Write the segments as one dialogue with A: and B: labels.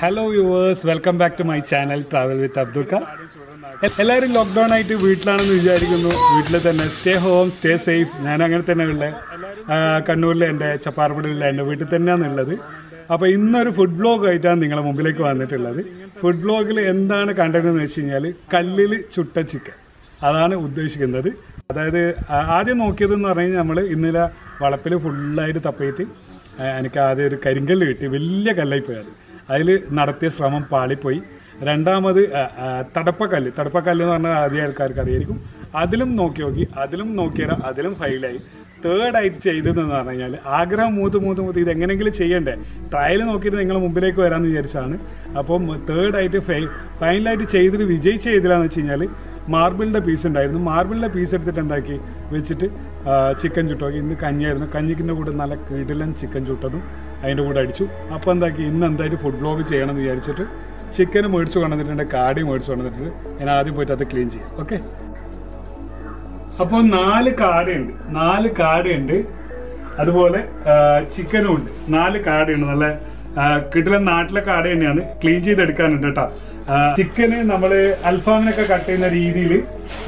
A: Hello viewers, welcome back to my channel travel with അബ്ദുൽക്ക. എല്ലാവരും lockdown ആയിട്ട് വീട്ടിലാണെന്ന് വിചാരിക്കുന്നു. വീട്ടിൽ തന്നെ സ്റ്റേ ഹോം, സ്റ്റേ സേഫ്. ഞാൻ അങ്ങനെ തന്നെ ഉള്ളത്. കണ്ണൂരിലെ എൻ്റെ ചപ്പാർപ്പടിയിലെ എൻ്റെ വീട്ടിൽ തന്നെയാണ് ഉള്ളത്. അപ്പോൾ ഇന്നൊരു ഫുഡ് വ്ലോഗ് ആയിട്ടാണ് നിങ്ങളുടെ മുമ്പിലേക്ക് വന്നിട്ടുള്ളത്. ഫുഡ് വ്ലോഗിൽ എന്താണ് കണ്ടന്റ് എന്ന് വെച്ച് കഴിഞ്ഞാൽ കല്ലിൽ ചുട്ട ചിക്കൻ, അതാണ് ഉദ്ദേശിക്കുന്നത്. അതായത് ആദ്യം നോക്കിയതെന്ന് പറഞ്ഞു കഴിഞ്ഞാൽ നമ്മൾ ഇന്നലെ വളപ്പിൽ ഫുള്ളായിട്ട് തപ്പയിട്ട് എനിക്ക് ആദ്യം ഒരു കരിങ്കല്ല് കിട്ടി. വലിയ കല്ലായി പോയത്. അതിൽ നടത്തിയ ശ്രമം പാളിപ്പോയി. രണ്ടാമത് തടപ്പക്കല്ല് എന്ന് പറഞ്ഞാൽ ആദ്യം ആൾക്കാർക്ക് അറിയായിരിക്കും. അതിലും നോക്കി അതിലും നോക്കിയാൽ അതിലും ഫെയിലായി. തേർഡായിട്ട് ചെയ്തതെന്ന് പറഞ്ഞു കഴിഞ്ഞാൽ ആഗ്രഹം മൂത്ത് ഇതെങ്ങനെയെങ്കിലും ചെയ്യണ്ടേ, ട്രയൽ നോക്കിയിട്ട് നിങ്ങളുടെ മുമ്പിലേക്ക് വരാമെന്ന് വിചാരിച്ചാണ്. അപ്പം തേർഡായിട്ട് ഫൈനലായിട്ട് ചെയ്തിട്ട് വിജയിച്ച് ചെയ്തില്ലാന്ന് വെച്ച് കഴിഞ്ഞാൽ മാർബിളിൻ്റെ പീസ് ഉണ്ടായിരുന്നു. മാർബിളിൻ്റെ പീസ് എടുത്തിട്ട് എന്താക്കി വെച്ചിട്ട് ചിക്കൻ ചുട്ടോക്കി. ഇന്ന് കഞ്ഞിയായിരുന്നു. കഞ്ഞിക്കിൻ്റെ കൂടെ നല്ല കിടിലൻ ചിക്കൻ ചുട്ടതും അതിൻ്റെ കൂടെ അടിച്ചു. അപ്പോൾ എന്താക്കി ഇന്ന് എന്തായിട്ട് ഫുഡ് വ്ലോഗ് ചെയ്യണമെന്ന് വിചാരിച്ചിട്ട് ചിക്കൻ മേടിച്ചു കൊണ്ടുവന്നിട്ടുണ്ട്, കാടി മേടിച്ചു കൊണ്ടുവന്നിട്ടുണ്ട്. ഞാൻ ആദ്യം പോയിട്ട് അത് ക്ലീൻ ചെയ്യാം. ഓക്കെ. അപ്പോൾ 4 കാടയുണ്ട്, അതുപോലെ ചിക്കനും ഉണ്ട്. 4 കാടയുണ്ട്. നല്ല കിടിലൻ നാട്ടിലെ കാട തന്നെയാണ്. ക്ലീൻ ചെയ്തെടുക്കാനുണ്ട് കേട്ടോ. ചിക്കന് നമ്മൾ അൽഫാമിനൊക്കെ കട്ട് ചെയ്യുന്ന രീതിയിൽ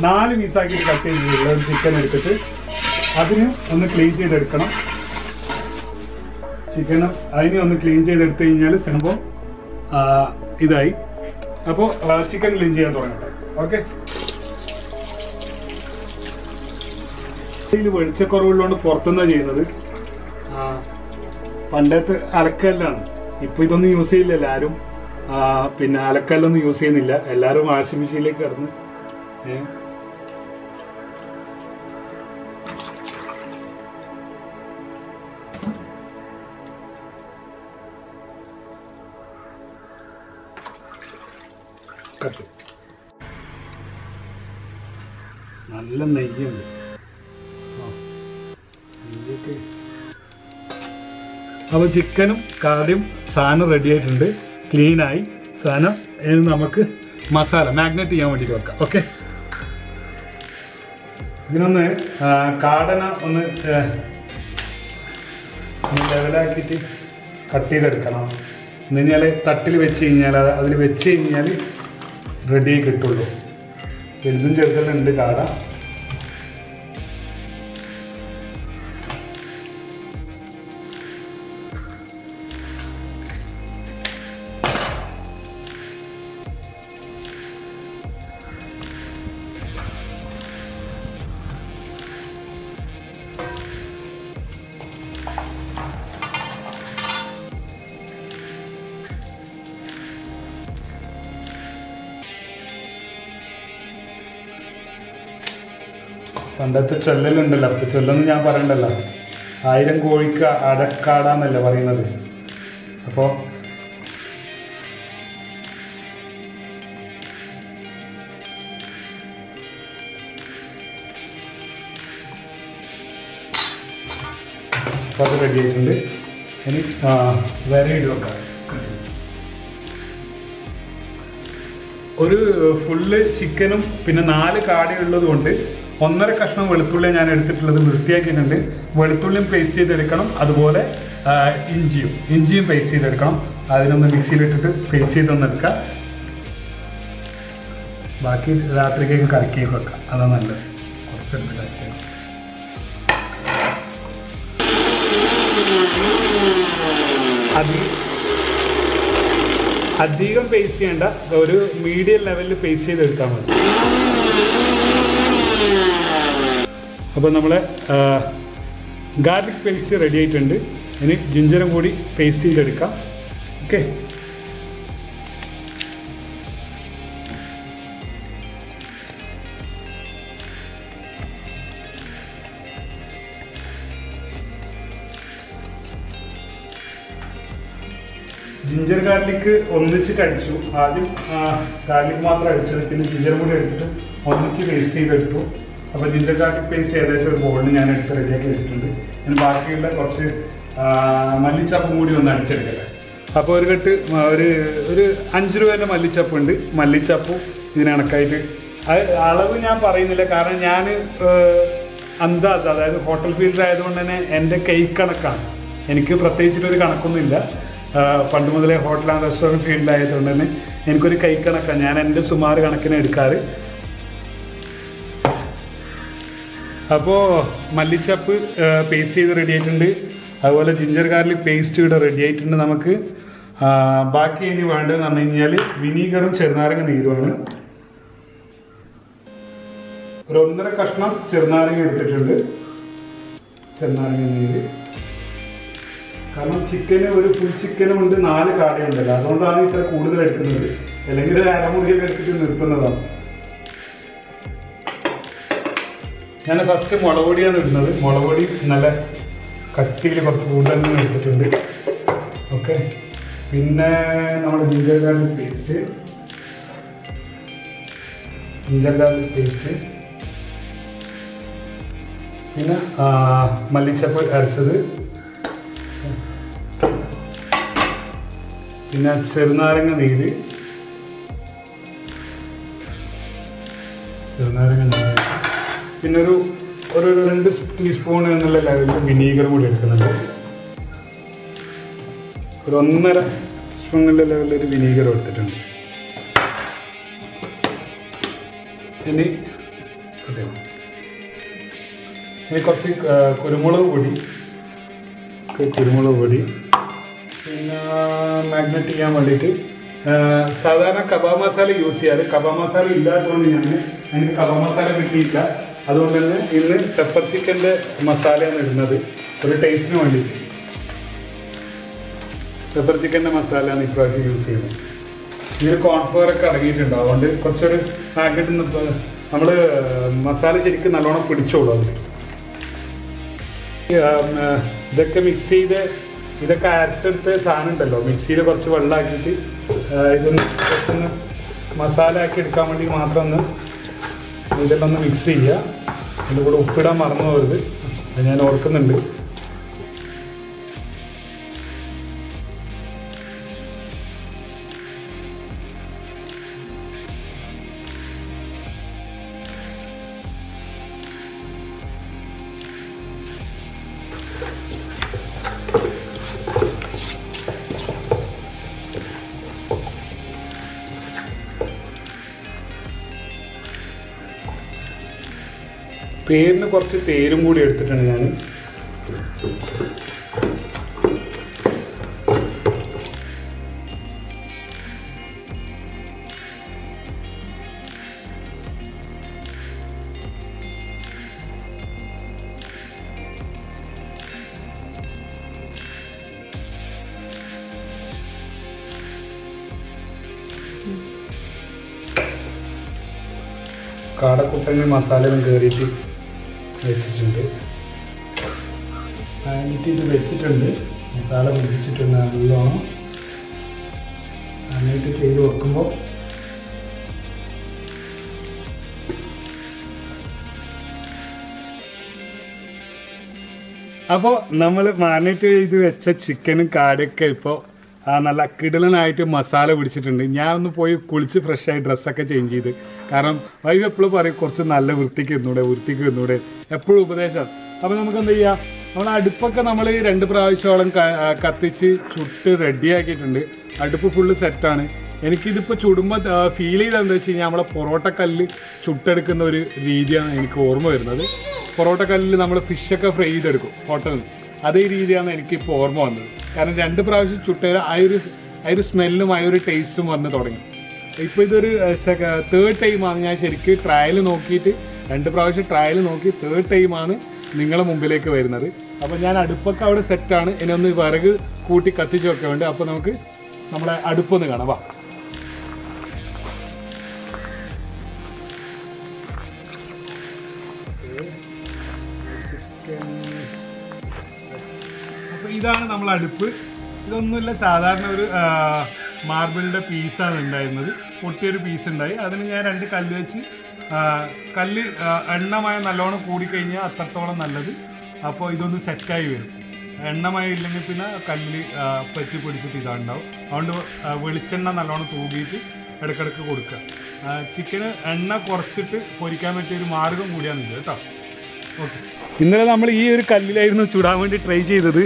A: 4 പീസാക്കി കട്ട് ചെയ്തിട്ടുള്ള ഒരു ചിക്കൻ എടുത്തിട്ട് അതിന് ഒന്ന് ക്ലീൻ ചെയ്തെടുക്കണം. ചിക്കനും അതിനെ ഒന്ന് ക്ലീൻ ചെയ്തെടുത്ത് കഴിഞ്ഞാൽ സംഭവം ഇതായി. അപ്പോൾ ചിക്കൻ ക്ലീൻ ചെയ്യാൻ തുടങ്ങട്ടെ. ഓക്കെ. ഇതിൽ വെളിച്ചക്കുറവുള്ളതുകൊണ്ട് പുറത്തുനിന്നാണ് ചെയ്യുന്നത്. പണ്ടത്തെ അലക്കല്ലാണ്. ഇപ്പൊ ഇതൊന്നും യൂസ് ചെയ്യില്ലല്ലോ ആരും. പിന്നെ അലക്കല്ലൊന്നും യൂസ് ചെയ്യുന്നില്ല. എല്ലാവരും വാഷിംഗ് മെഷീനിലേക്ക് കിടന്ന് നല്ല നെയ്യുണ്ട്. അപ്പോൾ ചിക്കനും കാടിയും സാധനം റെഡി ആയിട്ടുണ്ട്, ക്ലീനായി സാധനം. ഇത് നമുക്ക് മസാല മാഗ്നേറ്റ് ചെയ്യാൻ വേണ്ടിയിട്ട് വെക്കാം. ഓക്കെ. ഇതിനൊന്ന് കാടന ഒന്ന് ലെവലാക്കിയിട്ട് കട്ട് ചെയ്തെടുക്കണം. എന്ന് കഴിഞ്ഞാൽ തട്ടിൽ വെച്ച് കഴിഞ്ഞാൽ അതിൽ വെച്ച് കഴിഞ്ഞാൽ റെഡിയായി കിട്ടുള്ളൂ. വലുതും ചെറുതെല്ലാം കാട. പണ്ടത്തെ ചൊല്ലലുണ്ടല്ലോ, അപ്പോൾ ചൊല്ലൊന്നും ഞാൻ പറയണ്ടല്ലോ. 1000 കോഴിക്ക് അടക്കാടാന്നല്ലേ പറയുന്നത്. അപ്പോൾ അത് റെഡി ആയിട്ടുണ്ട്. ഇനി വേറെ ഇട്ട് വെക്കാം. ഒരു ഫുള്ള് ചിക്കനും പിന്നെ 4 കാടയുള്ളത് കൊണ്ട് 1.5 കഷ്ണം വെളുത്തുള്ളി ഞാൻ എടുത്തിട്ടുള്ളത്. വൃത്തിയാക്കിയിട്ടുണ്ട്. വെളുത്തുള്ളിയും പേസ്റ്റ് ചെയ്തെടുക്കണം. അതുപോലെ ഇഞ്ചിയും പേസ്റ്റ് ചെയ്തെടുക്കണം. അതിനൊന്ന് മിക്സിയിലിട്ടിട്ട് പേസ്റ്റ് ചെയ്തൊന്നെടുക്കാം. ബാക്കി രാത്രിക്കേക്ക് കറക്കിയൊക്കെ വെക്കാം. അതാണ് നല്ലത്. കുറച്ചെടുത്ത് കറക്കിയേക്കാം. അധികം പേസ്റ്റ് ചെയ്യേണ്ട, ഒരു മീഡിയം ലെവലിൽ പേസ്റ്റ് ചെയ്തെടുത്താൽ മതി. അപ്പോൾ നമ്മളെ ഗാർലിക് പേസ്റ്റ് റെഡി ആയിട്ടുണ്ട്. ഇനി ജിഞ്ചറും കൂടി പേസ്റ്റ് ചെയ്തെടുക്കാം. ഓക്കെ. ജിഞ്ചർ ഗാർലിക് ഒന്നിച്ചിട്ട് അടിച്ചു. ആദ്യം ഗാർലിക് മാത്രം അടിച്ചത്, പിന്നെ ജിഞ്ചറും കൂടി എടുത്തിട്ട് ഒന്നിച്ച് പേസ്റ്റ് ചെയ്തെടുത്തു. അപ്പോൾ ജിഞ്ചർ ഗാർലിക് പേസ്റ്റ് ഏകദേശം ഒരു ബോളിന് ഞാൻ എടുത്ത് റെഡിയാക്കി വെച്ചിട്ടുണ്ട്. ഞാൻ ബാക്കിയുള്ള കുറച്ച് മല്ലിച്ചപ്പും കൂടി ഒന്ന് അടിച്ചെടുക്കട്ടെ. അപ്പോൾ ഒരു കെട്ട് ഒരു 5 രൂപേൻ്റെ മല്ലിച്ചപ്പുണ്ട്. മല്ലിച്ചപ്പും ഇതിന് കണക്കായിട്ട് അളവ് ഞാൻ പറയുന്നില്ല, കാരണം ഞാൻ അതായത് ഹോട്ടൽ ഫീൽഡ് ആയതുകൊണ്ട് തന്നെ എൻ്റെ കൈ കണക്കാണ്. എനിക്ക് പ്രത്യേകിച്ചിട്ടൊരു കണക്കൊന്നുമില്ല. പണ്ട് മുതലേ ഹോട്ടൽ ആൻഡ് റെസ്റ്റോറൻറ്റ് ഫീൽഡിലായതുകൊണ്ട് തന്നെ എനിക്കൊരു കൈക്കണക്കാണ്, ഞാൻ എൻ്റെ സുമാറ് കണക്കിന് എടുക്കാറ്. അപ്പോൾ മല്ലിച്ചപ്പ് പേസ്റ്റ് ചെയ്ത് റെഡി ആയിട്ടുണ്ട്. അതുപോലെ ജിഞ്ചർ ഗാർലിക് പേസ്റ്റ് ഇവിടെ റെഡി ആയിട്ടുണ്ട്. നമുക്ക് ബാക്കി ഇനി വേണ്ടതെന്ന് പറഞ്ഞു കഴിഞ്ഞാൽ വിനീഗറും ചെറുനാരങ്ങ നീരുമാണ്. ഒരു 1.5 കഷ്ണം ചെറുനാരങ്ങ എടുത്തിട്ടുണ്ട്, ചെറുനാരങ്ങ നീര്. കാരണം ചിക്കന് ഒരു ഫുൾ ചിക്കനും ഉണ്ട്, 4 കാടയുണ്ടല്ലോ, അതുകൊണ്ടാണ് ഇത്ര കൂടുതൽ എടുക്കുന്നത്. അല്ലെങ്കിൽ ഒരു അരമുറിയൊക്കെ എടുത്തിട്ട് നിർത്തുന്നതാണ്. ഞാൻ ഫസ്റ്റ് മുളക് പൊടിയാണ് ഇടുന്നത്. മുളക് പൊടി നല്ല കട്ടിയിൽ കുറച്ച് കൂടുതൽ എടുത്തിട്ടുണ്ട്. ഓക്കെ, പിന്നെ നമ്മൾ ജിഞ്ചർ ഗാർലിക് പേസ്റ്റ്, പിന്നെ മല്ലിച്ചപ്പ് അരച്ചത്, പിന്നെ ചെറുനാരങ്ങ നീര്, പിന്നെ ഒരു 2 ടീസ്പൂൺ എന്നുള്ള ലെവലിൽ വിനീഗർ കൂടി എടുക്കുന്നുണ്ട്. ഒരു 1.5 സ്പൂൺ എന്നുള്ള ലെവലിൽ ഒരു വിനീഗർ എടുത്തിട്ടുണ്ട്. ഇനി കുറച്ച് കുരുമുളക് പൊടി, പിന്നെ മാഗ്നറ്റ് ചെയ്യാൻ വേണ്ടിയിട്ട് സാധാരണ കബാബ് മസാല യൂസ് ചെയ്യാറ്. കബാബ് മസാല ഇല്ലാത്തതുകൊണ്ട് എനിക്ക് കബാബ് മസാല കിട്ടിയില്ല. അതുകൊണ്ട് തന്നെ ഇന്ന് പെപ്പർ ചിക്കൻ്റെ മസാലയാണ് ഇടുന്നത്, ഒരു ടേസ്റ്റിന് വേണ്ടിയിട്ട്. പെപ്പർ ചിക്കൻ്റെ മസാലയാണ് ഇപ്രാവശ്യം യൂസ് ചെയ്യുന്നത്. ഇതിൽ കോൺഫ്ലവറൊക്കെ അടങ്ങിയിട്ടുണ്ട്, അതുകൊണ്ട് കുറച്ചൊരു മാഗ്നറ്റ് നമ്മൾ മസാല ശരിക്കും നല്ലോണം പിടിച്ചോളൂ. അതിൽ ഇതൊക്കെ മിക്സ് ചെയ്ത് ഇതൊക്കെ അരച്ചെടുത്ത സാധനം ഉണ്ടല്ലോ, മിക്സിയിൽ കുറച്ച് വെള്ളമാക്കിയിട്ട് ഇതൊന്ന് കുറച്ചൊന്ന് മസാല ആക്കി എടുക്കാൻ വേണ്ടി മാത്രം ഒന്ന് ഇതെല്ലാം ഒന്ന് മിക്സ് ചെയ്യുക. അതിൻ്റെ കൂടെ ഉപ്പിടാൻ മറന്നു പോകരുത്, അത് ഞാൻ ഓർക്കുന്നുണ്ട്. പേരിന് കുറച്ച് തേരും കൂടി എടുത്തിട്ടുണ്ട് ഞാൻ. കാടക്കുട്ടങ്ങ മസാലയും കയറിയിട്ട് വെച്ചിട്ടുണ്ട്. എന്നിട്ട് ഇത് വെച്ചിട്ടുണ്ട്, മസാല പിടിച്ചിട്ടുണ്ട് നല്ലോണം. എന്നിട്ട് ചെയ്ത് വെക്കുമ്പോൾ അപ്പോൾ നമ്മൾ മാരിനേറ്റ് ചെയ്ത് വെച്ച ചിക്കനും കാടൊക്കെ ഇപ്പോൾ നല്ല കിടലനായിട്ട് മസാല പിടിച്ചിട്ടുണ്ട്. ഞാനൊന്ന് പോയി കുളിച്ച് ഫ്രഷായി ഡ്രസ്സൊക്കെ ചേഞ്ച് ചെയ്ത്, കാരണം വൈഫ് എപ്പോഴും പറയും കുറച്ച് നല്ല വൃത്തിക്ക് നിന്നൂടെ എപ്പോഴും ഉപദേശം. അപ്പോൾ നമുക്ക് എന്ത് ചെയ്യാം, നമ്മൾ അടുപ്പൊക്കെ നമ്മൾ 2 പ്രാവശ്യത്തോളം കത്തിച്ച് ചുട്ട് റെഡിയാക്കിയിട്ടുണ്ട്. അടുപ്പ് ഫുള്ള് സെറ്റാണ്. എനിക്കിതിപ്പോൾ ചുടുമ്പോൾ ഫീൽ ചെയ്തത് എന്താ വെച്ച് കഴിഞ്ഞാൽ നമ്മളെ പൊറോട്ടക്കല്ല് ചുട്ടെടുക്കുന്ന ഒരു രീതിയാണ് എനിക്ക് ഓർമ്മ വരുന്നത്. പൊറോട്ടക്കല്ലിൽ നമ്മൾ ഫിഷൊക്കെ ഫ്രൈ ചെയ്തെടുക്കും ഹോട്ടലിൽ, അതേ രീതിയാണ് എനിക്കിപ്പോൾ ഓർമ്മ വന്നത്. കാരണം 2 പ്രാവശ്യം ചുട്ടതിൽ ആ ഒരു സ്മെല്ലും ആ ഒരു ടേസ്റ്റും വന്ന് തുടങ്ങി. ഇപ്പോൾ ഇതൊരു 3rd ടൈമാണ് ഞാൻ ശരിക്കും ട്രയൽ നോക്കിയിട്ട്, 2 പ്രാവശ്യം ട്രയൽ നോക്കി 3rd ടൈമാണ് നിങ്ങളുടെ മുമ്പിലേക്ക് വരുന്നത്. അപ്പോൾ ഞാൻ അടുപ്പൊക്കെ അവിടെ സെറ്റാണ്. ഇനി ഒന്ന് വിറക് കൂട്ടി കത്തിച്ച് വെക്കാൻ വേണ്ടി. അപ്പോൾ നമുക്ക് നമ്മളെ അടുപ്പൊന്ന് കാണാം. വാ. അപ്പോൾ ഇതാണ് നമ്മളെ അടുപ്പ്. ഇതൊന്നുമില്ല, സാധാരണ ഒരു മാർബിളിൻ്റെ പീസാണ് ഉണ്ടായിരുന്നത്, പൊട്ടിയൊരു പീസ് ഉണ്ടായി. അതിന് ഞാൻ 2 കല്ല് വെച്ച്, കല്ല് എണ്ണമയം നല്ലോണം കൂടിക്കഴിഞ്ഞാൽ അത്രത്തോളം നല്ലത്. അപ്പോൾ ഇതൊന്ന് സെറ്റായി വരും. എണ്ണമയം ഇല്ലെങ്കിൽ പിന്നെ കല്ല് പറ്റി പിടിച്ചിട്ട് ഇതാണ്ടാവും. അതുകൊണ്ട് വെളിച്ചെണ്ണ നല്ലോണം തൂകിയിട്ട് ഇടയ്ക്കിടയ്ക്ക് കൊടുക്കുക. ചിക്കന് എണ്ണ കുറച്ചിട്ട് പൊരിക്കാൻ പറ്റിയൊരു മാർഗം കൂടിയാണിത് കേട്ടോ. ഓക്കെ, ഇന്നലെ നമ്മൾ ഈ ഒരു കല്ലിലായിരുന്നു ചുടാൻ വേണ്ടി ട്രൈ ചെയ്തത്.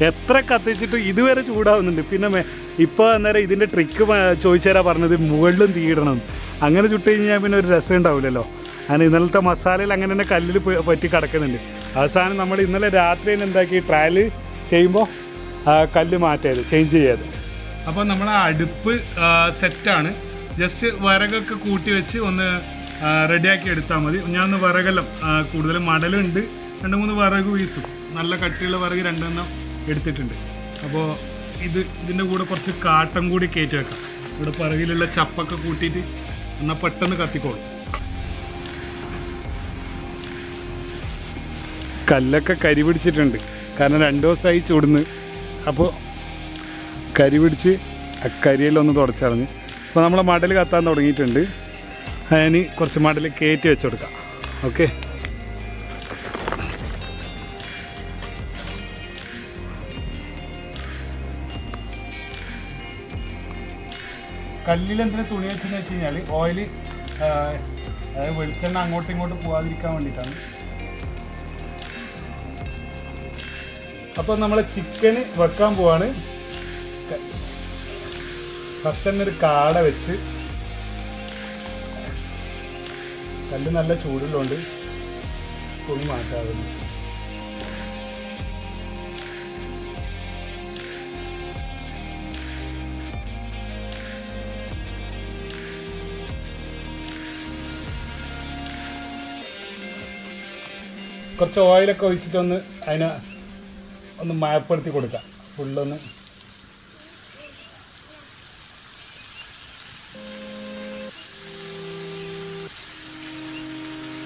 A: എത്ര കത്തിച്ചിട്ടും ഇതുവരെ ചൂടാവുന്നുണ്ട്. പിന്നെ ഇപ്പോൾ അന്നേരം ഇതിൻ്റെ ട്രിക്ക് ചോദിച്ചു തരാൻ പറഞ്ഞത് മുകളിലും തീയിടണം. അങ്ങനെ ചുട്ട് കഴിഞ്ഞാൽ പിന്നെ ഒരു രസം ഉണ്ടാവില്ലല്ലോ. അങ്ങനെ ഇന്നലത്തെ മസാലയിൽ അങ്ങനെ തന്നെ കല്ലിൽ പറ്റി കിടക്കുന്നുണ്ട്. അവസാനം നമ്മൾ ഇന്നലെ രാത്രി തന്നെ എന്താക്കി ട്രയൽ ചെയ്യുമ്പോൾ കല്ല് മാറ്റിയത്, ചേഞ്ച് ചെയ്യാതെ. അപ്പോൾ നമ്മളെ അടുപ്പ് സെറ്റാണ്. ജസ്റ്റ് വിറകൊക്കെ കൂട്ടി വെച്ച് ഒന്ന് റെഡിയാക്കി എടുത്താൽ മതി. ഞാനൊന്ന് വിറകെല്ലാം കൂടുതലും മടലുണ്ട്, 2-3 വിറക് വീസും, നല്ല കട്ടിയുള്ള വിറക് 2 എടുത്തിട്ടുണ്ട്. അപ്പോൾ ഇതിൻ്റെ കൂടെ കുറച്ച് കാട്ടം കൂടി കയറ്റി വെക്കാം. ഇവിടെ പിറകിലുള്ള ചപ്പൊക്കെ കൂട്ടിയിട്ട് എന്നാൽ പെട്ടെന്ന് കത്തിക്കോളും. കല്ലൊക്കെ കരി പിടിച്ചിട്ടുണ്ട്, കാരണം 2 ദിവസമായി ചൂടുന്ന്. അപ്പോൾ കരി പിടിച്ച് കരിയെല്ലാം ഒന്ന് തുടച്ചറിഞ്ഞ്. അപ്പോൾ നമ്മളെ മടൽ കത്താൻ തുടങ്ങിയിട്ടുണ്ട്. അതിന് കുറച്ച് മടൽ കയറ്റി വെച്ച് കൊടുക്കാം. ഓക്കെ, കല്ലിൽ എന്തിനാ തുണി വെച്ചെന്ന് വെച്ച് കഴിഞ്ഞാൽ ഓയിൽ, അതായത് വെളിച്ചെണ്ണ അങ്ങോട്ടും ഇങ്ങോട്ടും പോകാതിരിക്കാൻ വേണ്ടിയിട്ടാണ്. അപ്പോൾ നമ്മൾ ചിക്കന് വെക്കാൻ പോവാണ്. ഫസ്റ്റ് തന്നെ ഒരു കാട വെച്ച്, കല്ല് നല്ല ചൂടുള്ളതുകൊണ്ട് തുണി മാറ്റാവുന്നു. കുറച്ച് ഓയിലൊക്കെ ഒഴിച്ചിട്ടൊന്ന് അതിനെ ഒന്ന് മയപ്പെടുത്തി കൊടുക്കാം. ഫുള്ളൊന്ന്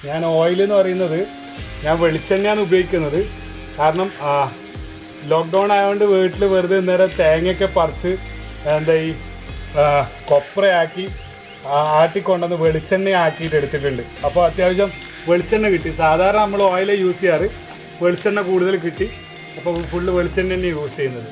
A: ഞാൻ ഓയിൽ എന്ന് പറയുന്നത് ഞാൻ വെളിച്ചെണ്ണയാണ് ഉപയോഗിക്കുന്നത്. കാരണം ലോക്ക്ഡൗൺ ആയതുകൊണ്ട് വീട്ടിൽ വെറുതെ നേരം തേങ്ങയൊക്കെ പറിച്ച് എന്താ ഈ കൊപ്രയാക്കി ആട്ടിക്കൊണ്ടുവന്ന് വെളിച്ചെണ്ണ ആക്കിയിട്ട് എടുത്തിട്ടുണ്ട്. അപ്പോൾ അത്യാവശ്യം വെളിച്ചെണ്ണ കിട്ടി. സാധാരണ നമ്മൾ ഓയിലേ യൂസ് ചെയ്യാറ്, വെളിച്ചെണ്ണ കൂടുതൽ കിട്ടി. അപ്പോൾ ഫുള്ള് വെളിച്ചെണ്ണ തന്നെ യൂസ് ചെയ്യുന്നത്.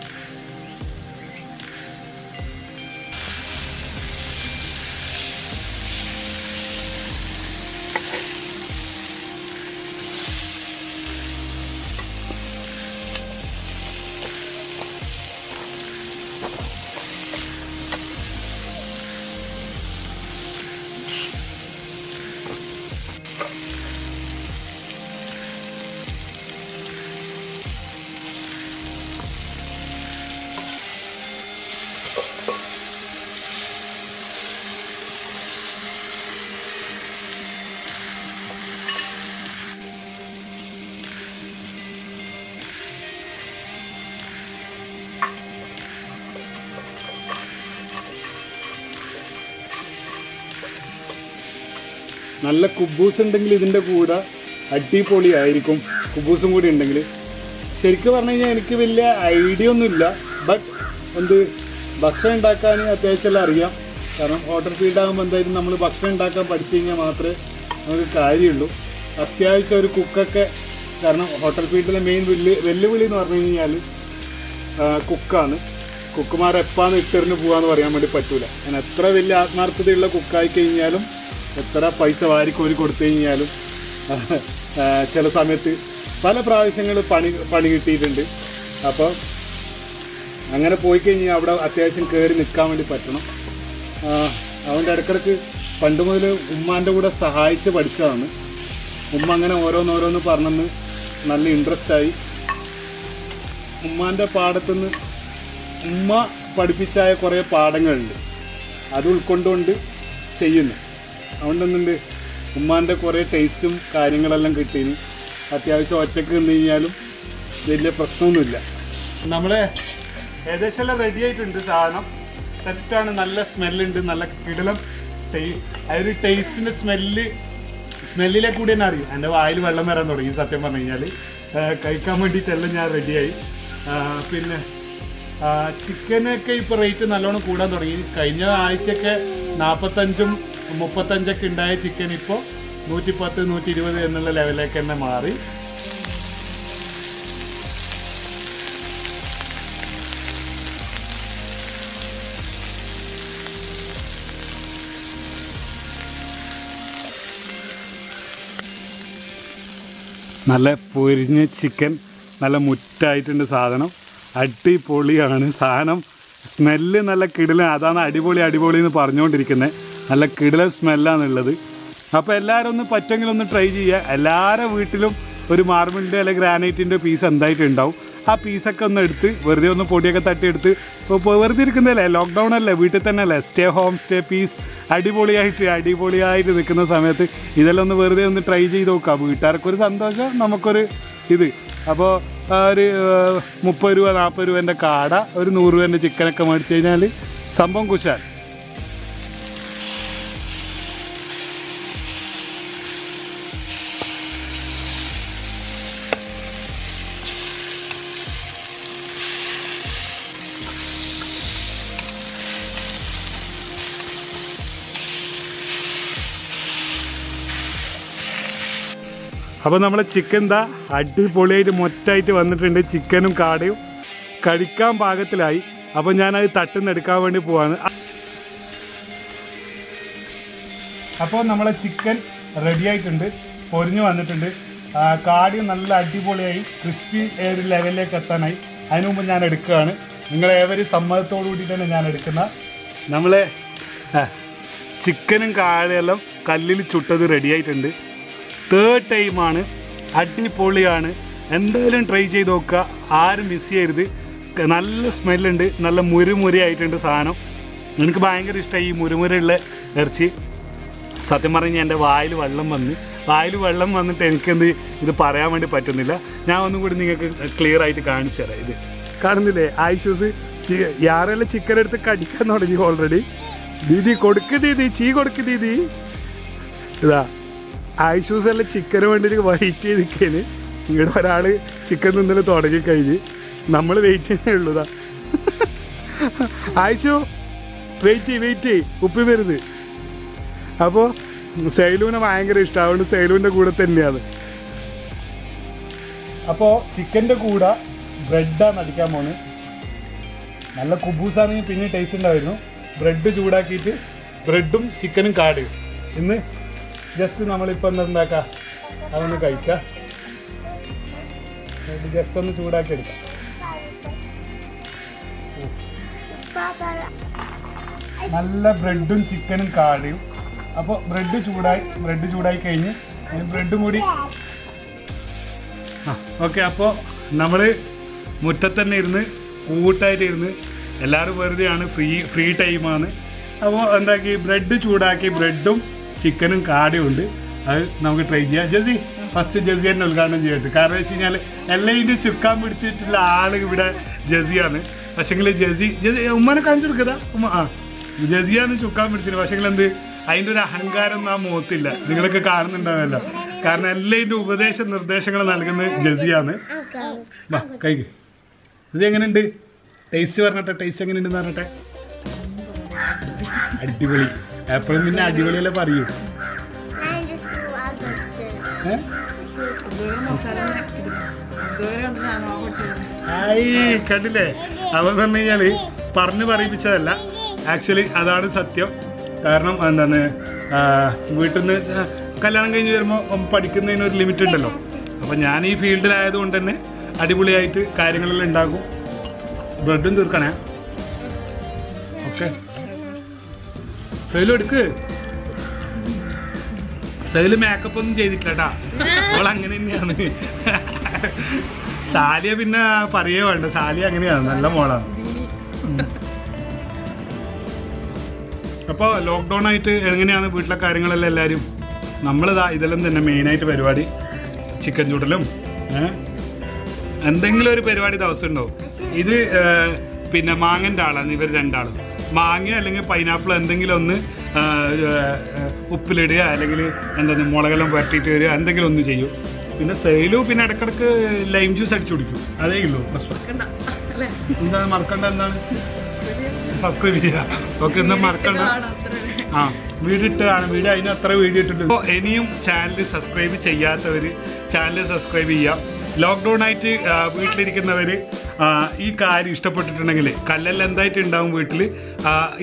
A: നല്ല കുബൂസ് ഉണ്ടെങ്കിൽ ഇതിൻ്റെ കൂടെ അടിപൊളിയായിരിക്കും. കുബൂസും കൂടി ഉണ്ടെങ്കിൽ ശരിക്കും പറഞ്ഞു കഴിഞ്ഞാൽ എനിക്ക് വലിയ ഐഡിയ ഒന്നുമില്ല. ബട്ട് ഭക്ഷണം ഉണ്ടാക്കാൻ അത്യാവശ്യമെല്ലാം അറിയാം. കാരണം ഹോട്ടൽ ഫീൽഡാകുമ്പോൾ എന്തായാലും നമ്മൾ ഭക്ഷണം ഉണ്ടാക്കാൻ പഠിച്ചു കഴിഞ്ഞാൽ മാത്രമേ നമുക്ക് കാര്യമുള്ളൂ. അത്യാവശ്യം ഒരു കുക്കൊക്കെ, കാരണം ഹോട്ടൽ ഫീൽഡിലെ മെയിൻ വെല്ലുവിളി എന്ന് പറഞ്ഞു കഴിഞ്ഞാൽ കുക്കാണ്. കുക്കുമാരെപ്പാന്ന് ഇട്ടെറിഞ്ഞ് പോകാമെന്ന് പറയാൻ വേണ്ടി പറ്റൂല. ഞാൻ എത്ര വലിയ ആത്മാർത്ഥതയുള്ള കുക്കായി കഴിഞ്ഞാലും, എത്ര പൈസ വാരിക്കോരി കൊടുത്തു കഴിഞ്ഞാലും ചില സമയത്ത് പല പ്രാവശ്യങ്ങൾ പണി കിട്ടിയിട്ടുണ്ട്. അപ്പോൾ അങ്ങനെ പോയി കഴിഞ്ഞാൽ അവിടെ അത്യാവശ്യം കയറി നിൽക്കാൻ വേണ്ടി പറ്റണം. അതുകൊണ്ട് ഇടയ്ക്കിടയ്ക്ക് പണ്ട് മുതൽ ഉമ്മാൻ്റെ കൂടെ സഹായിച്ച് പഠിച്ചതാണ്. ഉമ്മ അങ്ങനെ ഓരോന്നോരോന്ന് പറഞ്ഞെന്ന് നല്ല ഇൻട്രസ്റ്റായി. ഉമ്മാൻ്റെ പാടത്തുനിന്ന് ഉമ്മ പഠിപ്പിച്ചായ കുറേ പാഠങ്ങളുണ്ട്, അത് ഉൾക്കൊണ്ടുകൊണ്ട് ചെയ്യുന്നു. അതുകൊണ്ടൊന്നുണ്ട് ഉമ്മാൻ്റെ കുറേ ടേസ്റ്റും കാര്യങ്ങളെല്ലാം കിട്ടീന്. അത്യാവശ്യം ഒറ്റയ്ക്ക് നിന്ന് കഴിഞ്ഞാലും വലിയ പ്രശ്നമൊന്നുമില്ല. നമ്മൾ ഏകദേശം എല്ലാം റെഡി ആയിട്ടുണ്ട്. സാധനം സെറ്റാണ്. നല്ല സ്മെല്ലുണ്ട്, നല്ല കിടലം. അതൊരു ടേസ്റ്റിൻ്റെ സ്മെല്ലിലെ കൂടി തന്നെ അറിയും. എൻ്റെ വായിൽ വെള്ളം വരാൻ തുടങ്ങി സത്യം പറഞ്ഞു കഴിഞ്ഞാൽ. കഴിക്കാൻ വേണ്ടിയിട്ടെല്ലാം ഞാൻ റെഡിയായി. പിന്നെ ചിക്കനൊക്കെ ഇപ്പോൾ റേറ്റ് നല്ലോണം കൂടാൻ തുടങ്ങി. കഴിഞ്ഞ ആഴ്ചയൊക്കെ 45-35 ഉണ്ടായ ചിക്കൻ ഇപ്പോൾ 110-120 എന്നുള്ള ലെവലിലേക്ക് തന്നെ മാറി. നല്ല പൊരിഞ്ഞ ചിക്കൻ, നല്ല മുറ്റായിട്ടുണ്ട് സാധനം. അടിപൊളിയാണ് സാധനം. സ്മെല്ല് നല്ല കിടിലൻ. അതാണ് അടിപൊളി എന്ന് പറഞ്ഞുകൊണ്ടിരിക്കുന്നത്. നല്ല കിടിലൻ സ്മെല്ലാണുള്ളത്. അപ്പോൾ എല്ലാവരും ഒന്ന് പറ്റുമെങ്കിൽ ഒന്ന് ട്രൈ ചെയ്യുക. എല്ലാവരുടെ വീട്ടിലും ഒരു മാർബിളിൻ്റെ അല്ലെങ്കിൽ ഗ്രാനൈറ്റിൻ്റെ പീസ് എന്തായിട്ട് ഉണ്ടാവും. ആ പീസൊക്കെ ഒന്ന് എടുത്ത് വെറുതെ ഒന്ന് പൊടിയൊക്കെ തട്ടിയെടുത്ത് ഇപ്പോൾ വെറുതെ ഇരിക്കുന്നതല്ലേ, ലോക്ക്ഡൗൺ അല്ലേ, വീട്ടിൽ തന്നെ അല്ലേ, സ്റ്റേ ഹോം സ്റ്റേ പീസ് അടിപൊളിയായിട്ട് നിൽക്കുന്ന സമയത്ത് ഇതെല്ലാം ഒന്ന് വെറുതെ ഒന്ന് ട്രൈ ചെയ്ത് നോക്കുക. വീട്ടുകാർക്കൊരു സന്തോഷം, നമുക്കൊരു ഇത്. അപ്പോൾ ഒരു 30 രൂപ 40 രൂപേൻ്റെ കാട, ഒരു 100 രൂപേൻ്റെ ചിക്കനൊക്കെ മേടിച്ച് കഴിഞ്ഞാൽ സംഭവം കുശാൽ. അപ്പോൾ നമ്മളെ ചിക്കൻ ദാ അടിപൊളിയായിട്ട് മൊറ്റായിട്ട് വന്നിട്ടുണ്ട്. ചിക്കനും കാടയും കഴിക്കാൻ പാകത്തിലായി. അപ്പോൾ ഞാനത് തട്ടുന്ന എടുക്കാൻ വേണ്ടി പോവാണ്. അപ്പോൾ നമ്മളെ ചിക്കൻ റെഡി ആയിട്ടുണ്ട്, പൊരിഞ്ഞു വന്നിട്ടുണ്ട്. കാടിയും നല്ല അടിപൊളിയായി ക്രിസ്പി ഒരു ലെവലിലേക്ക് എത്താനായി. അതിനു മുമ്പ് ഞാൻ എടുക്കുകയാണ്. നിങ്ങളേവരും സമ്മതത്തോടു കൂടിയിട്ടാണ് ഞാൻ എടുക്കുന്നത്. നമ്മളെ ചിക്കനും കാടയെല്ലാം കല്ലിൽ ചുട്ടത് റെഡി ആയിട്ടുണ്ട്. 3rd ടൈമാണ്. അടിപൊളിയാണ്. എന്തായാലും ട്രൈ ചെയ്ത് നോക്കുക, ആരും മിസ് ചെയ്യരുത്. നല്ല സ്മെല്ലുണ്ട്, നല്ല മുരുമുരയായിട്ടുണ്ട് സാധനം. എനിക്ക് ഭയങ്കര ഇഷ്ടമായി ഈ മുരുമുരയുള്ള ഇറച്ചി. സത്യം പറഞ്ഞാൽ എൻ്റെ വായിൽ വെള്ളം വന്നിട്ട് എനിക്കെന്ത് ഇത് പറയാൻ വേണ്ടി പറ്റുന്നില്ല. ഞാൻ ഒന്നും കൂടി നിങ്ങൾക്ക് ക്ലിയർ ആയിട്ട് കാണിച്ചു തരാം. ഇത് കാണുന്നില്ലേ, ആയിഷൂസ് യാരെല്ലാം ചിക്കൻ എടുത്ത് കടിക്കാൻ തുടങ്ങി ഓൾറെഡി. ദീദി കൊടുക്ക്, ദീദി ചീ കൊടുക്ക് ദീദി. ഇതാ ആയിഷൂസ് എല്ലാം ചിക്കന് വേണ്ടിയിട്ട് വെയിറ്റ് ചെയ്ത് നിൽക്കുകയാണ്. ഇവിടെ ഒരാൾ ചിക്കൻ തിന്നൽ തുടങ്ങിക്കഴിഞ്ഞ് നമ്മൾ വെയിറ്റ് ചെയ്യുന്നേ ഉള്ളൂതാ. ആയിഷു വെയിറ്റ് ഉപ്പി വരുന്നത്. അപ്പോൾ സൈലൂനെ ഭയങ്കര ഇഷ്ടം, അതുകൊണ്ട് സൈലൂൻ്റെ കൂടെ തന്നെയാണ്. അപ്പോൾ ചിക്കൻ്റെ കൂടെ ബ്രെഡാണ് അടിക്കാൻ പോകുന്നത്. നല്ല കുബൂസാണെങ്കിൽ പിന്നെ ടേസ്റ്റ് ഉണ്ടായിരുന്നു. ബ്രെഡ് ചൂടാക്കിയിട്ട് ബ്രെഡും ചിക്കനും കാടും ഇന്ന് ജസ്റ്റ് നമ്മളിപ്പോൾ എന്താക്കാം, അതൊന്ന് കഴിക്കാം. ജസ്റ്റ് ഒന്ന് ചൂടാക്കി എടുക്കാം. നല്ല ബ്രെഡും ചിക്കനും കാടയും. അപ്പോൾ ബ്രെഡ് ചൂടായി കഴിഞ്ഞ് ബ്രെഡും കൂടി ഓക്കെ. അപ്പോൾ നമ്മൾ മുറ്റത്ത് തന്നെ ഇരുന്ന് കൂട്ടായിട്ട് ഇരുന്ന് എല്ലാവരും വെറുതെയാണ്, ഫ്രീ ടൈമാണ്. അപ്പോൾ എന്താക്കി ബ്രെഡ് ചൂടാക്കി, ബ്രെഡും ചിക്കനും കാടയും ഉണ്ട്. അത് നമുക്ക് ട്രൈ ചെയ്യാം. ജസി ഫസ്റ്റ് ജസി തന്നെ ഉദ്ഘാടനം ചെയ്യട്ടെ. കാരണം വെച്ച് കഴിഞ്ഞാൽ എല്ലാം ഇതിൻ്റെ ചുക്കാൻ പിടിച്ചിട്ടുള്ള ആൾ ഇവിടെ ജസിയാണ്. പക്ഷേങ്കിൽ ജസി ഉമ്മനെ കാണിച്ചു കൊടുക്കുക. ജസിയാണ് ചുക്കാൻ പിടിച്ചിട്ട്. പക്ഷേങ്കിൽ എന്ത് അതിൻ്റെ ഒരു അഹങ്കാരം ആ മുഖത്തില്ല. നിങ്ങളൊക്കെ കാണുന്നുണ്ടാവല്ലോ. കാരണം എല്ലാം ഇതിൻ്റെ നിർദ്ദേശങ്ങൾ നൽകുന്നത് ജസിയാണ്. വാ കഴിക്ക്. ഇത് എങ്ങനെയുണ്ട്? ടേസ്റ്റ് പറഞ്ഞട്ടെ, ടേസ്റ്റ് എങ്ങനെയുണ്ടെന്ന് പറഞ്ഞട്ടെ. അടിപൊളി. എപ്പോഴും പിന്നെ അടിപൊളിയല്ലേ പറയൂ. കണ്ടില്ലേ? അതെന്ന് പറഞ്ഞു കഴിഞ്ഞാല് പറഞ്ഞു പറയിപ്പിച്ചതല്ല, ആക്ച്വലി അതാണ് സത്യം. കാരണം എന്താണ്, വീട്ടിൽ നിന്ന് കല്യാണം കഴിഞ്ഞ് വരുമ്പോൾ പഠിക്കുന്നതിന് ഒരു ലിമിറ്റ് ഉണ്ടല്ലോ. അപ്പം ഞാൻ ഈ ഫീൽഡിലായതുകൊണ്ട് തന്നെ അടിപൊളിയായിട്ട് കാര്യങ്ങളെല്ലാം ഉണ്ടാകും. ബ്രെഡും തീർക്കണേ. ഓക്കെ, സൈലും എടുക്ക്. സൈല് മേക്കപ്പ് ഒന്നും ചെയ്തിട്ടില്ല കേട്ടാ, അവൾ അങ്ങനെ തന്നെയാണ്. സാലിയ പിന്നെ പറയേ വേണ്ട, സാലിയ അങ്ങനെയാണ്, നല്ല മോളാണ്. അപ്പോൾ ലോക്ക്ഡൗൺ ആയിട്ട് എങ്ങനെയാണ് വീട്ടിലെ കാര്യങ്ങളെല്ലാം എല്ലാവരും? നമ്മളിതാ ഇതെല്ലാം തന്നെ മെയിനായിട്ട് പരിപാടി. ചിക്കൻ ചൂടലും എന്തെങ്കിലും ഒരു പരിപാടി ദിവസം ഉണ്ടാവും. ഇത് പിന്നെ മാങ്ങൻ്റെ ആളാണ് ഇവർ രണ്ടാളും. മാങ്ങ അല്ലെങ്കിൽ പൈനാപ്പിൾ എന്തെങ്കിലും ഒന്ന് ഉപ്പിലിടുക, അല്ലെങ്കിൽ എന്താണ് മുളകെല്ലാം പുരട്ടിയിട്ട് വരിക, എന്തെങ്കിലും ഒന്ന് ചെയ്യും. പിന്നെ സെയിലും പിന്നെ ഇടക്കിടക്ക് ലൈം ജ്യൂസ് അടിച്ചു കുടിക്കും. അതേ ഉള്ളൂ പ്രശ്നം. എന്താണ് മറക്കണ്ട? എന്താണ് സബ്സ്ക്രൈബ് ചെയ്യുക. ഓക്കെ, എന്താ മറക്കണ്ട. വീഡിയോ ഇട്ടാണ്, വീഡിയോ അതിന് അത്ര വീഡിയോ ഇട്ടിട്ടുണ്ട്. അപ്പോൾ ഇനിയും ചാനൽ സബ്സ്ക്രൈബ് ചെയ്യാത്തവർ ചാനൽ സബ്സ്ക്രൈബ് ചെയ്യാം. ലോക്ക്ഡൗൺ ആയിട്ട് വീട്ടിലിരിക്കുന്നവർ ഈ കാര്യം ഇഷ്ടപ്പെട്ടിട്ടുണ്ടെങ്കിൽ കല്ലെല്ലാം എന്തായിട്ട് ഉണ്ടാവും വീട്ടിൽ,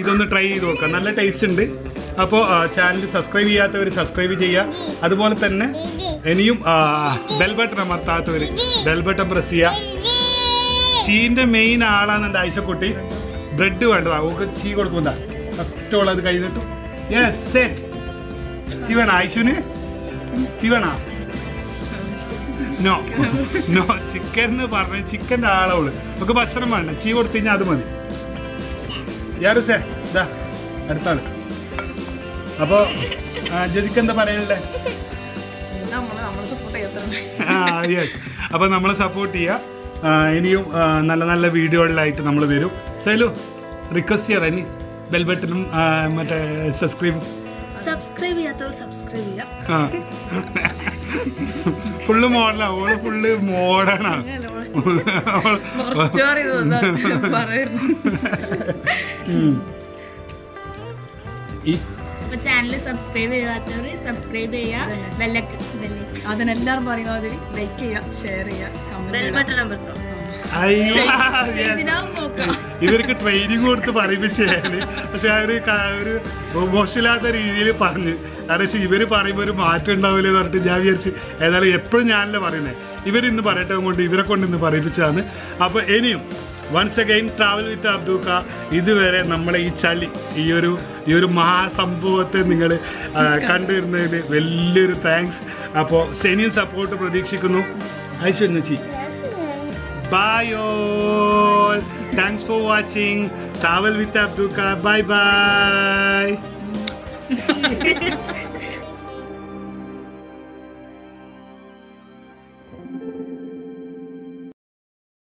A: ഇതൊന്ന് ട്രൈ ചെയ്ത് നോക്കാം. നല്ല ടേസ്റ്റ് ഉണ്ട്. അപ്പോൾ ചാനൽ സബ്സ്ക്രൈബ് ചെയ്യാത്തവർ സബ്സ്ക്രൈബ് ചെയ്യുക. അതുപോലെ തന്നെ ഇനിയും ബെൽ ബട്ടൺ അമർത്താത്തവർ ബെൽ ബട്ടൺ പ്രസ് ചെയ്യുക. ചീന്റെ മെയിൻ ആളാണ് ആയിഷക്കുട്ടി. ബ്രെഡ് വേണ്ടതാ ഓക്ക് ചീ കൊടുക്കുന്ന ഫസ്റ്റ് ഓൾ അത് കഴിഞ്ഞിട്ടു. Yes set. ചീ വേണ ആയിഷുന്? ചീ വേണ? നോ നോ, ചിക്കൻ എന്ന് പറഞ്ഞ ചിക്കൻ്റെ ആളോള് നമുക്ക് ഭക്ഷണം വേണ്ട, ചീ കൊടുത്തു കഴിഞ്ഞാൽ അത് മതി. യാറുസേ ഇതാ അടുത്ത ആള്. അപ്പൊ ജജിക്ക് എന്താ പറയാനുള്ളേ? യെസ്, അപ്പൊ നമ്മളെ സപ്പോർട്ട് ചെയ്യുക. ഇനിയും നല്ല നല്ല വീഡിയോകളിലായിട്ട് നമ്മൾ വരും. സൈലു റിക്വസ്റ്റ് ചെയ്യാറ് ഇനി ബെൽ ബട്ടണും മറ്റേ സബ്സ്ക്രൈബ് ചെയ്യാത്തവർ സബ്സ്ക്രൈബ് ചെയ്യാം. ഫുള്ള് മോഡലാ, ഓള് ഫുള്ള് മോഡേണാ.
B: ചാനൽ സബ്സ്ക്രൈബ് ചെയ്യാത്തവർ സബ്സ്ക്രൈബ് ചെയ്യുക, അതിനെല്ലാവരും പറയുന്ന മാതിരി ലൈക്ക് ചെയ്യുക, ഷെയർ ചെയ്യുക, കമന്റ്.
A: ഇവർക്ക് ട്രെയിനിങ് കൊടുത്ത് പറയിപ്പിച്ചാല്, പക്ഷെ ഒരു മോശമില്ലാത്ത രീതിയിൽ പറഞ്ഞു. കാരണം വെച്ചാൽ ഇവര് പറയുമ്പോൾ ഒരു മാറ്റം ഉണ്ടാവില്ല എന്ന് പറഞ്ഞിട്ട് ഞാൻ വിചാരിച്ച് ഏതായാലും എപ്പോഴും ഞാനല്ലേ പറയുന്നത്, ഇവരിന്ന് പറയട്ടെ കൊണ്ട് ഇവരെ കൊണ്ട് ഇന്ന് പറയിപ്പിച്ചതാണ്. അപ്പൊ ഇനിയും വൺസ് അഗൈൻ ട്രാവൽ വിത്ത് അബ്ദുക്ക. ഇതുവരെ നമ്മളെ ഈ ചളി ഈ ഒരു മഹാസംഭവത്തെ നിങ്ങൾ കണ്ടുവരുന്നതിന് വലിയൊരു താങ്ക്സ്. അപ്പോൾ സെനിയും സപ്പോർട്ട് പ്രതീക്ഷിക്കുന്നു. Aishwarya bye all, thanks for watching Travel with Abdulka. Bye bye.